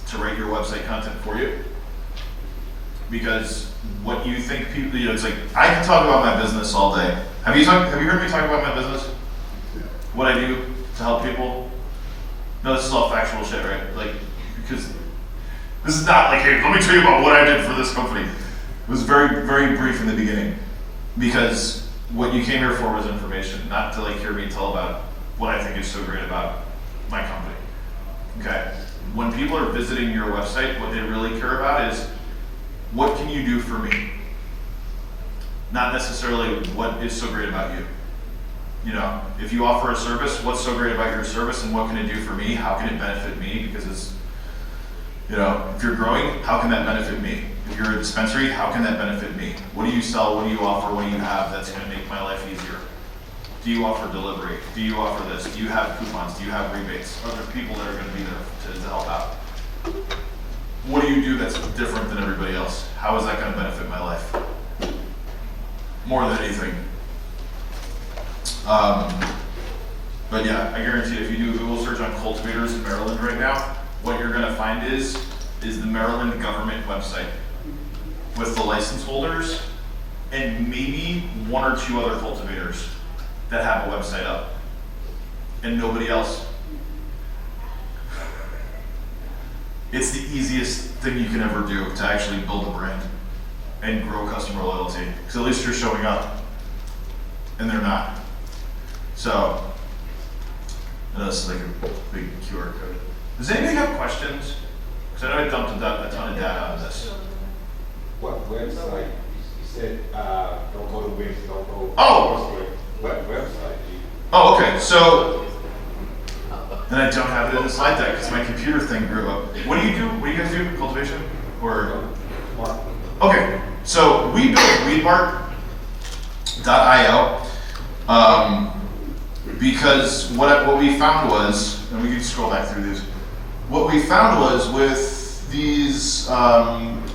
to write your website content for you. Because what you think people, you know, it's like, I can talk about my business all day. Have you heard me talk about my business? What I do to help people? No, this is all factual shit, right? Like, because this is not like, hey, let me tell you about what I did for this company. It was very, very brief in the beginning. Because what you came here for was information, not to like hear me tell about what I think is so great about my company. Okay? When people are visiting your website, what they really care about is, what can you do for me? Not necessarily what is so great about you. You know, if you offer a service, what's so great about your service and what can it do for me? How can it benefit me? Because it's, you know, if you're growing, how can that benefit me? If you're a dispensary, how can that benefit me? What do you sell? What do you offer? What do you have that's going to make my life easier? Do you offer delivery? Do you offer this? Do you have coupons? Do you have rebates? Are there people that are going to be there to help out? What do you do that's different than everybody else? How is that going to benefit my life? More than anything. But yeah, I guarantee if you do a Google search on cultivators in Maryland right now, what you're going to find is the Maryland government website with the license holders and maybe 1 or 2 other cultivators that have a website up, and nobody else. It's the easiest thing you can ever do to actually build a brand and grow customer loyalty, because at least you're showing up, and they're not. So, I know this is like a big QR code. Does anybody have questions? Because I know I dumped a ton of data on this. What website? You said don't go to Wix, don't go. Oh! What website? Oh, okay. So, and I don't have it in the slide deck because my computer thing grew up. What do you do? What do you guys do? Cultivation? Or? Okay. So we built weedmart.io because what we found was, and we can scroll back through these. What we found was with these, a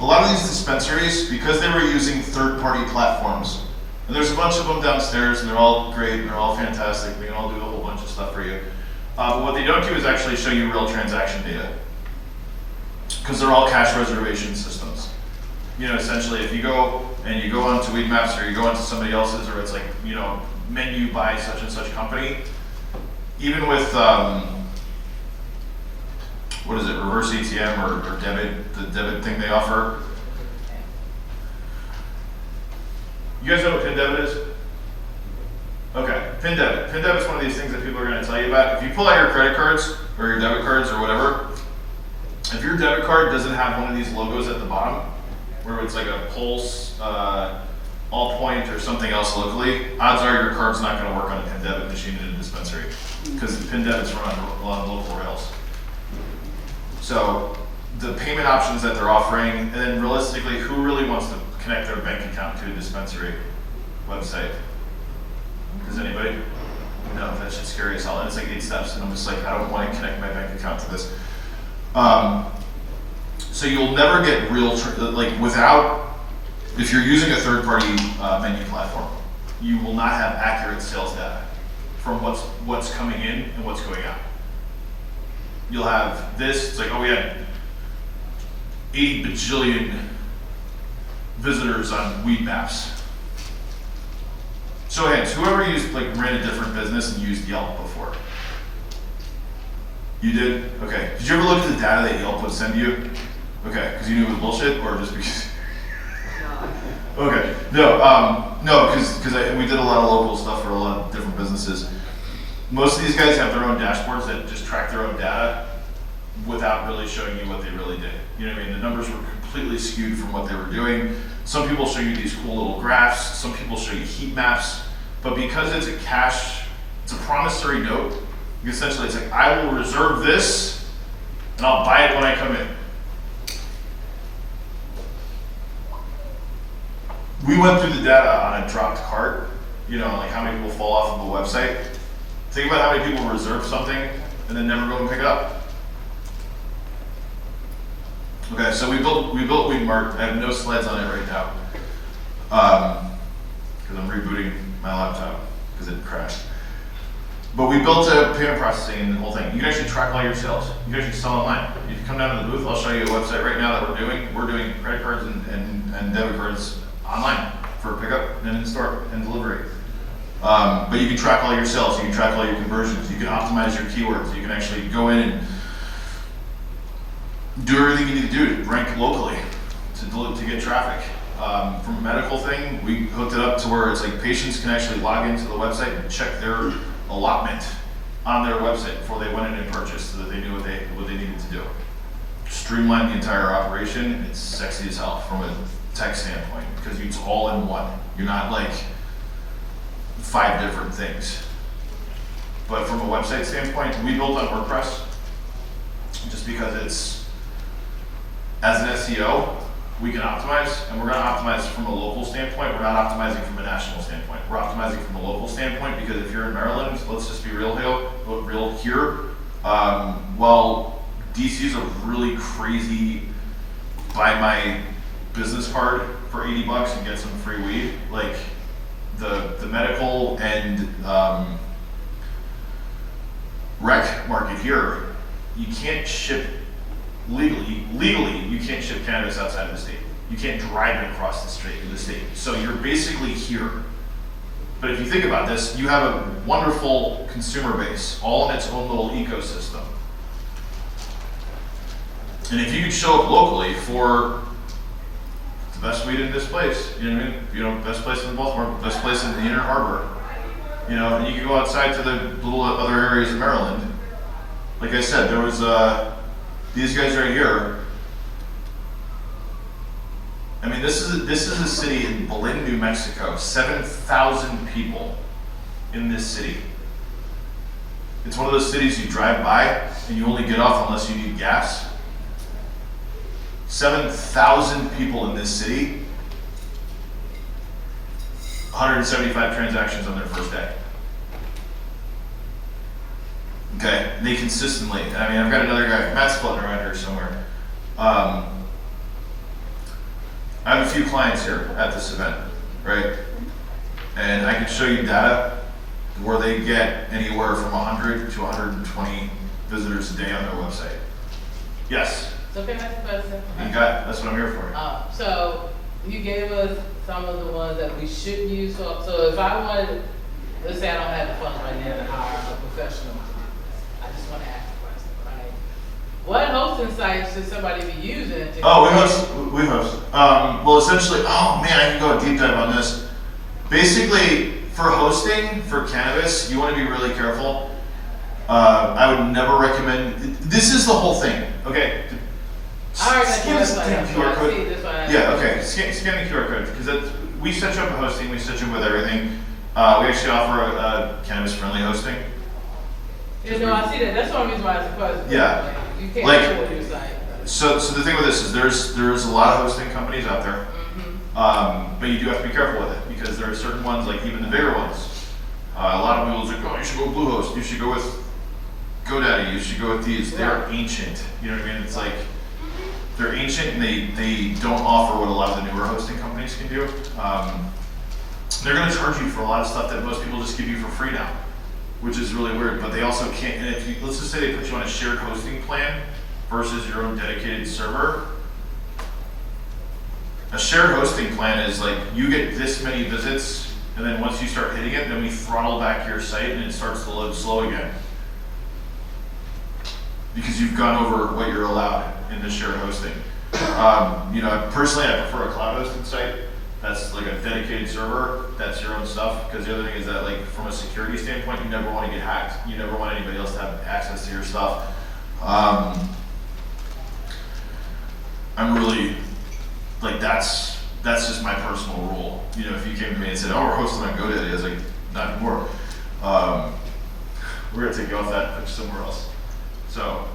lot of these dispensaries, because they were using third-party platforms, and there's a bunch of them downstairs, and they're all great, and they're all fantastic, they can all do a whole bunch of stuff for you. But what they don't do is actually show you real transaction data, because they're all cash reservation systems. You know, essentially, if you go and you go onto Weedmaps or you go onto somebody else's, or it's like, you know, menu by such and such company, even with, what is it, reverse ATM or debit, the debit thing they offer. You guys know what PIN debit is? Okay, PIN debit. PIN debit is one of these things that people are going to tell you about. If you pull out your credit cards or your debit cards or whatever, if your debit card doesn't have one of these logos at the bottom, where it's like a Pulse, Allpoint, or something else locally, odds are your card's not going to work on a PIN debit machine in a dispensary, because the PIN debits run on local rails. So the payment options that they're offering, and then realistically, who really wants to connect their bank account to a dispensary website? Does anybody? No, that shit's scary as hell. And it's like 8 steps, and I'm just like, I don't want to connect my bank account to this. So you'll never get real, like without, if you're using a third-party menu platform, you will not have accurate sales data from what's coming in and what's going out. You'll have this, it's like, oh, we had 80 bajillion visitors on Weedmaps. So hands, whoever ran a different business and used Yelp before? You did? Okay. Did you ever look at the data that Yelp would send you? Okay, because you knew it was bullshit, or just because? Okay. No, because we did a lot of local stuff for a lot of different businesses. Most of these guys have their own dashboards that just track their own data without really showing you what they really did. You know what I mean? The numbers were completely skewed from what they were doing. Some people show you these cool little graphs. Some people show you heat maps. But because it's it's a promissory note, essentially it's like, I will reserve this and I'll buy it when I come in. We went through the data on a dropped cart, you know, like how many people fall off of a website. Think about how many people reserve something and then never go and pick it up. Okay, so we built Weedmart. I have no slides on it right now because I'm rebooting my laptop because it crashed. But we built a payment processing and the whole thing. You can actually track all your sales. You can actually sell online. If you come down to the booth, I'll show you a website right now that we're doing. We're doing credit cards and debit cards online for pickup and in store and delivery. But you can track all your sales. You can track all your conversions. You can optimize your keywords. You can actually go in and do everything you need to do to rank locally to get traffic. From a medical thing, we hooked it up to where it's like patients can actually log into the website and check their allotment on their website before they went in and purchased, so that they knew what they needed to do. Streamline the entire operation. It's sexy as hell from a tech standpoint because it's all in one. You're not like 5 different things. But from a website standpoint, we built on WordPress just because it's, as an SEO, we can optimize, and we're going to optimize from a local standpoint. We're not optimizing from a national standpoint. We're optimizing from a local standpoint because if you're in Maryland, let's just be real here. Well, DC is a really crazy buy my business card for $80 and get some free weed. Like the medical and rec market here, you can't ship legally, you can't ship cannabis outside of the state. You can't drive it across the state. So you're basically here. But if you think about this, you have a wonderful consumer base, all in its own little ecosystem. And if you could show up locally for the best weed in this place, you know what I mean? You know, best place in Baltimore, best place in the Inner Harbor. You know, and you could go outside to the little other areas of Maryland. Like I said, there was these guys right here. I mean, this is a city in Belen, New Mexico. 7,000 people in this city. It's one of those cities you drive by and you only get off unless you need gas. 7,000 people in this city. 175 transactions on their first day. Okay, and they consistently. I mean, I've got another guy, Matt's floating around here somewhere. I have a few clients here at this event, right? And I can show you data where they get anywhere from 100 to 120 visitors a day on their website. Yes? So can I ask a question? You got, that's what I'm here for. So you gave us some of the ones that we shouldn't use. So if I wanted, let's say I don't have the funds right now to hire a professional to do this. I just want to ask a question, right? What hosting sites should somebody be using? Oh, we host. Well, essentially, oh man, I can go a deep dive on this. Basically, for hosting, for cannabis, you want to be really careful. I would never recommend, this is the whole thing, okay? I already got Scan the this website. damn QR code. See, that's why I- Yeah, okay, scan the QR code, because we set you up with hosting, we set you up with everything. We actually offer a cannabis-friendly hosting. You know, I see that. That's one reason why it's a question. Yeah. You can't Like- afford your site. So the thing with this is there's a lot of hosting companies out there, but you do have to be careful with it because there are certain ones, like even the bigger ones. A lot of people are like, oh, you should go with Bluehost, you should go with GoDaddy, you should go with these. They're ancient. You know what I mean? It's like they're ancient and they don't offer what a lot of the newer hosting companies can do. They're going to charge you for a lot of stuff that most people just give you for free now, which is really weird. But they also can't. And if you, let's just say they put you on a shared hosting plan versus your own dedicated server. A shared hosting plan is like you get this many visits, and then once you start hitting it, then we throttle back your site and it starts to load slow again. Because you've gone over what you're allowed in the shared hosting. You know, personally, I prefer a cloud hosted site. That's like a dedicated server. That's your own stuff. Because the other thing is that, like, from a security standpoint, you never want to get hacked. You never want anybody else to have access to your stuff. I'm really, like, that's just my personal rule. You know, if you came to me and said, oh, we're hosting on GoDaddy, I was like, not anymore. We're gonna take you off that, put you somewhere else. So,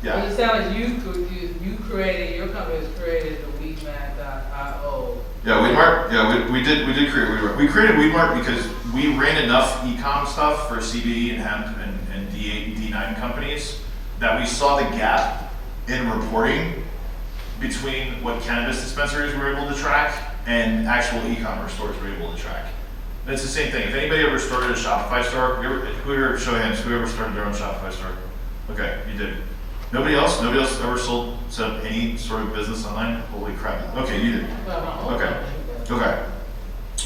Well, yeah. it sounds like you created, your company has created the weedmap.io. Yeah, Weedmart. Yeah, we did create Weedmart. We created Weedmart because we ran enough e-com stuff for CBD and hemp and D8 and D9 companies that we saw the gap in reporting between what cannabis dispensaries were able to track and actual e-commerce stores were able to track. And it's the same thing. If anybody ever started a Shopify store, whoever, show hands, whoever started their own Shopify store. Okay, you did. Nobody else ever set up any sort of business online? Holy crap. Okay, you did. Okay.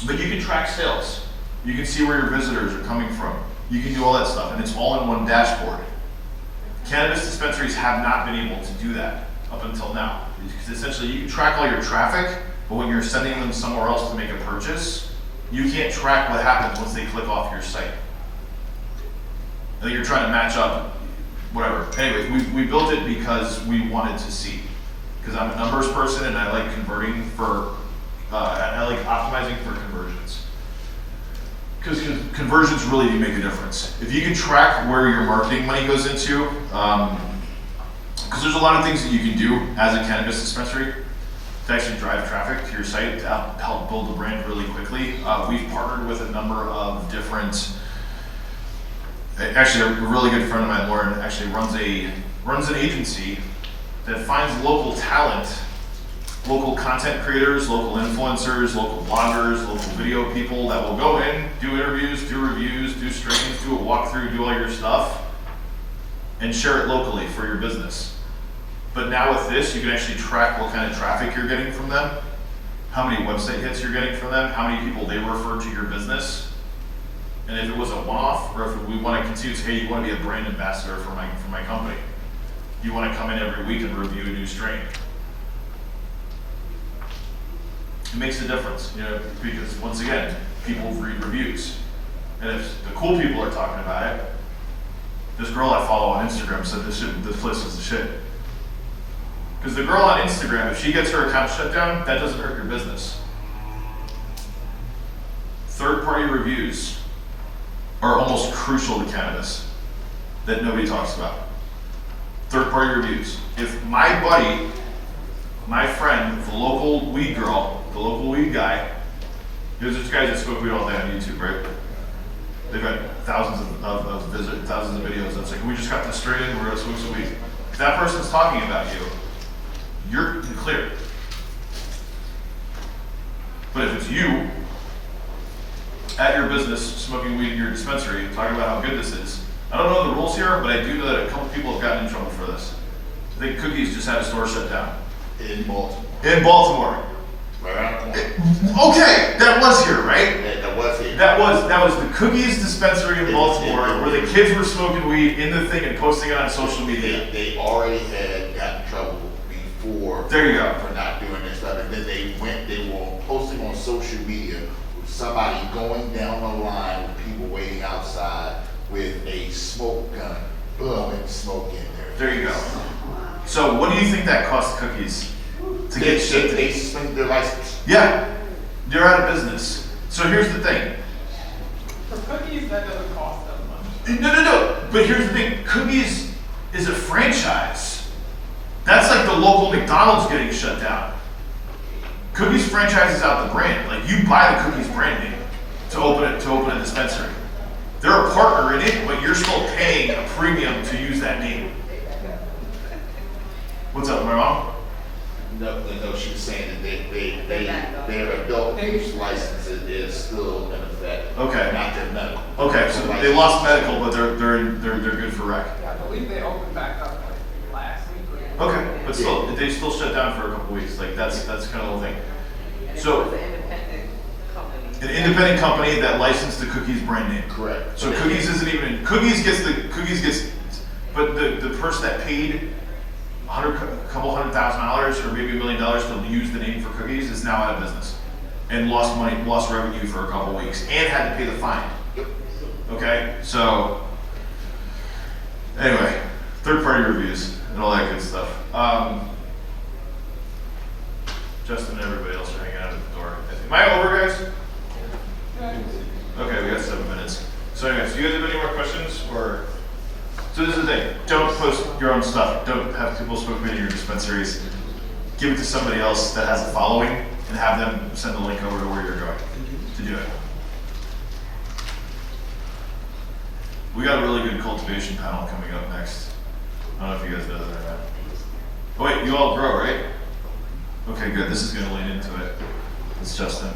But you can track sales. You can see where your visitors are coming from. You can do all that stuff, and it's all in one dashboard. Cannabis dispensaries have not been able to do that up until now. Because essentially you can track all your traffic, but when you're sending them somewhere else to make a purchase, you can't track what happens once they click off your site. I think you're trying to match up, whatever. Anyway, we built it because we wanted to see. Because I'm a numbers person and I like converting for, I like optimizing for conversions. Because conversions really do make a difference. If you can track where your marketing money goes into, because there's a lot of things that you can do as a cannabis dispensary to actually drive traffic to your site to help build the brand really quickly. We've partnered with a number of different, actually a really good friend of mine, Lauren, actually runs an agency that finds local talent, local content creators, local influencers, local bloggers, local video people that will go in, do interviews, do reviews, do streams, do a walkthrough, do all your stuff, and share it locally for your business. But now with this, you can actually track what kind of traffic you're getting from them, how many website hits you're getting from them, how many people they refer to your business. And if it was a one-off, or if we want to continue to, hey, you want to be a brand ambassador for my company. You want to come in every week and review a new strain. It makes a difference, you know, because once again, people read reviews. And if the cool people are talking about it, this girl I follow on Instagram said this place is the shit. Because the girl on Instagram, if she gets her account shut down, that doesn't hurt your business. Third-party reviews are almost crucial to cannabis that nobody talks about. Third-party reviews. If my buddy, my friend, the local weed girl, the local weed guy, there's these guys that smoke weed all day on YouTube, right? They've got thousands of visits, thousands of videos. It's like, we just got this straight in, we're gonna smoke some weed. If that person's talking about you, you're clear. But if it's you at your business smoking weed in your dispensary, talking about how good this is, I don't know the rules here, but I do know that a couple people have gotten in trouble for this. I think Cookies just had a store shut down. In Baltimore. In Baltimore. Right around the corner. Okay, that was here, right? That was here. That was the Cookies dispensary in Baltimore, where the kids were smoking weed in the thing and posting it on social media. They already had gotten in trouble before. There you go. For not doing this stuff, and then they were posting on social media with somebody going down the line with people waiting outside with a smoke gun, blowing smoke in there. There you go. So what do you think that cost Cookies to get shit? They suspended their license. Yeah, you're out of business. So here's the thing. For cookies, that doesn't cost that much. No. But here's the thing. Cookies is a franchise. That's like the local McDonald's getting shut down. Cookies franchises out the brand. Like, you buy the Cookies brand name to open a dispensary. They're a partner in it, but you're still paying a premium to use that name. What's up, my mom? No, she was saying that their adult use license is still in effect. Okay. Not their medical. Okay, so they lost medical, but they're good for rec. I believe they opened back up like last week. Or Okay, but still, they still shut down for a couple weeks. Like, that's kind of the thing. So, It was an independent company. an independent company that licensed the Cookies brand name. Correct. So Cookies isn't even, Cookies gets, but the person that paid a couple $100,000 or maybe $1 million to use the name for Cookies is now out of business and lost money, lost revenue for a couple weeks and had to pay the fine. Okay, so anyway, third-party reviews and all that good stuff. Justin and everybody else are hanging out at the door. Am I over, guys? Okay, we got 7 minutes. So anyways, do you guys have any more questions? Or so this is the thing. Don't post your own stuff. Don't have people smoke weed in your dispensaries. Give it to somebody else that has a following and have them send the link over to where you're going to do it. We got a really good cultivation panel coming up next. I don't know if you guys know that or not. Oh wait, you all grow, right? Okay, good. This is going to lean into it. It's Justin.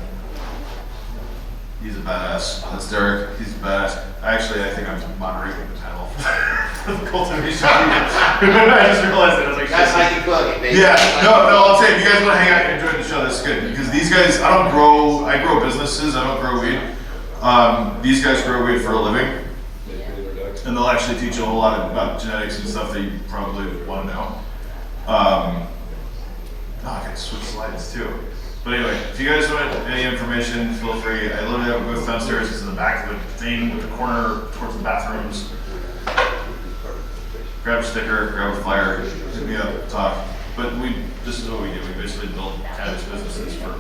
He's a badass. That's Derek. He's a badass. I think I'm moderating the panel for the cultivation. I just realized it. I was like, That's shit. how you plug it, baby. Yeah, That's no, how you I'll plug say, if you guys want to hang out and enjoy the show, that's good. Because these guys, I grow businesses, I don't grow weed. These guys grow weed for a living. And they'll actually teach you a whole lot about genetics and stuff that you probably want to know. I can switch slides too. But anyway, if you guys want any information, feel free. I literally have a booth downstairs. It's in the back of the thing with the corner towards the bathrooms. Grab a sticker, grab a flyer, hit me up, talk. But this is what we do. We basically build cannabis businesses for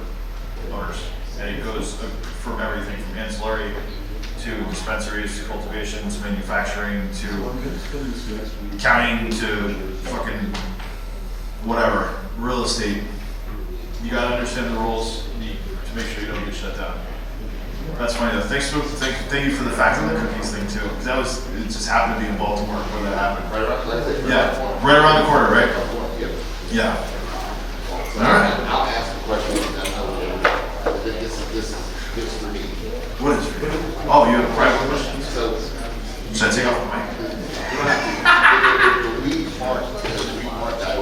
owners. And it goes from everything from ancillary to dispensaries, to cultivations, manufacturing, to accounting, to fucking whatever, real estate. You gotta understand the rules to make sure you don't get shut down. That's funny though. Thank you for the fact of the cookies thing too, because it just happened to be in Baltimore where that happened. Right around, like I said, Yeah, right around the corner, right? Yeah. All right. I'll ask a question. I know this is for me. What is it? Oh, you have a private question? So, Should I take off the mic? you don't have to, the weed part that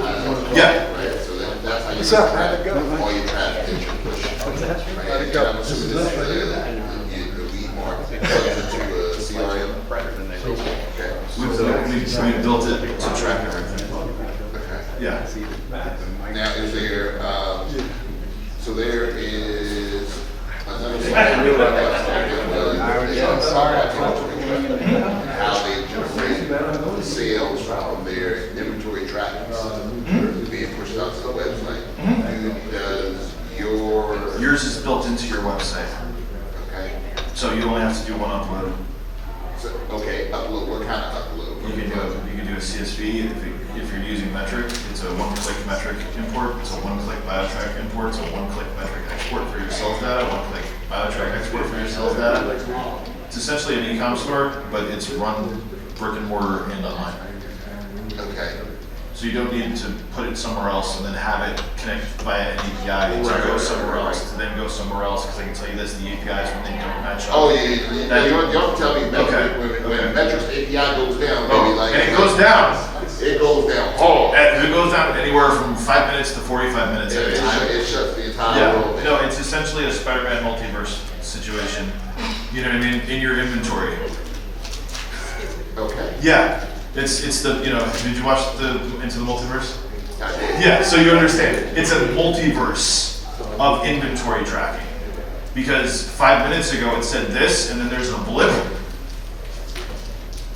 What's up? How'd it go? All your trash that you push. Right? And I'm assuming this is the weed market plugs into a CRM. Okay. We built it to track everything. Okay. Yeah. Now, is there, so there is another how they generate sales from their inventory tracking system being pushed out to the website. Does Yours is built into your website, okay, so you only have to do one upload. so, okay, upload, what kind of upload? You can do a CSV if you're using metric. It's a one-click metric import. It's a one-click biotrack import. It's a one-click metric export for your sales data. One-click biotrack export for your sales data. It's essentially an e-com store, but it's run brick and mortar and online. Okay, So you don't need to put it somewhere else and then have it connect via an API to go somewhere else, to then go somewhere else, because I can tell you this, the APIs when they don't match up. oh, yeah, you don't tell me metric, Okay. when metric's API goes down, Oh, maybe like. and it goes down. It goes down hard. It goes down anywhere from 5 minutes to 45 minutes at a time. It shuts the entire Yeah, world down. no, it's essentially a Spider-Man multiverse situation. You know what I mean? In your inventory. Okay. Yeah, it's the, you know, did you watch Into the Multiverse? I did. Yeah, so you understand. It's a multiverse of inventory tracking. Because 5 minutes ago it said this, and then there's a blip.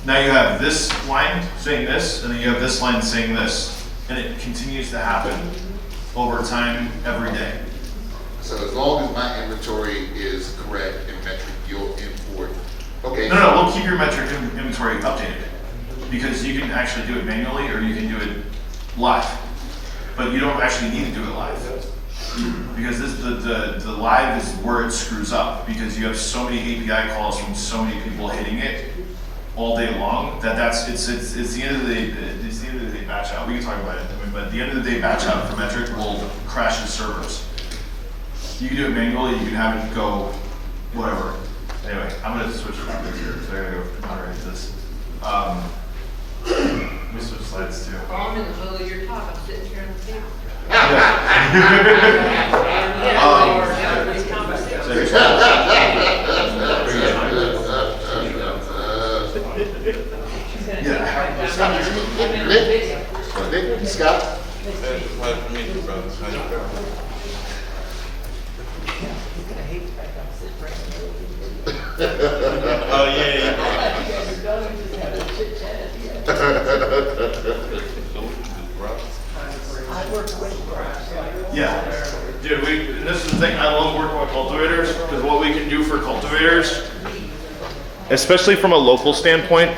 Now you have this line saying this, and then you have this line saying this. And it continues to happen over time, every day. So as long as my inventory is correct in metric, you'll import. Okay. No, we'll keep your metric inventory updated. Because you can actually do it manually, or you can do it live. But you don't actually need to do it live. Because the live is where it screws up, because you have so many API calls from so many people hitting it all day long that it's the end of the day. It's the end of the day batch out. We can talk about it, but at the end of the day batch out for metric will crash the servers. You can do it manually. You can have it go whatever. Anyway, I'm gonna switch topics here, so I gotta go moderate this. Let me switch slides too. I'm in the middle of your talk, I'm sitting here on the table. Nick, Scott? Oh, yeah. Yeah, dude, this is the thing, I love working with cultivators, because what we can do for cultivators, especially from a local standpoint, is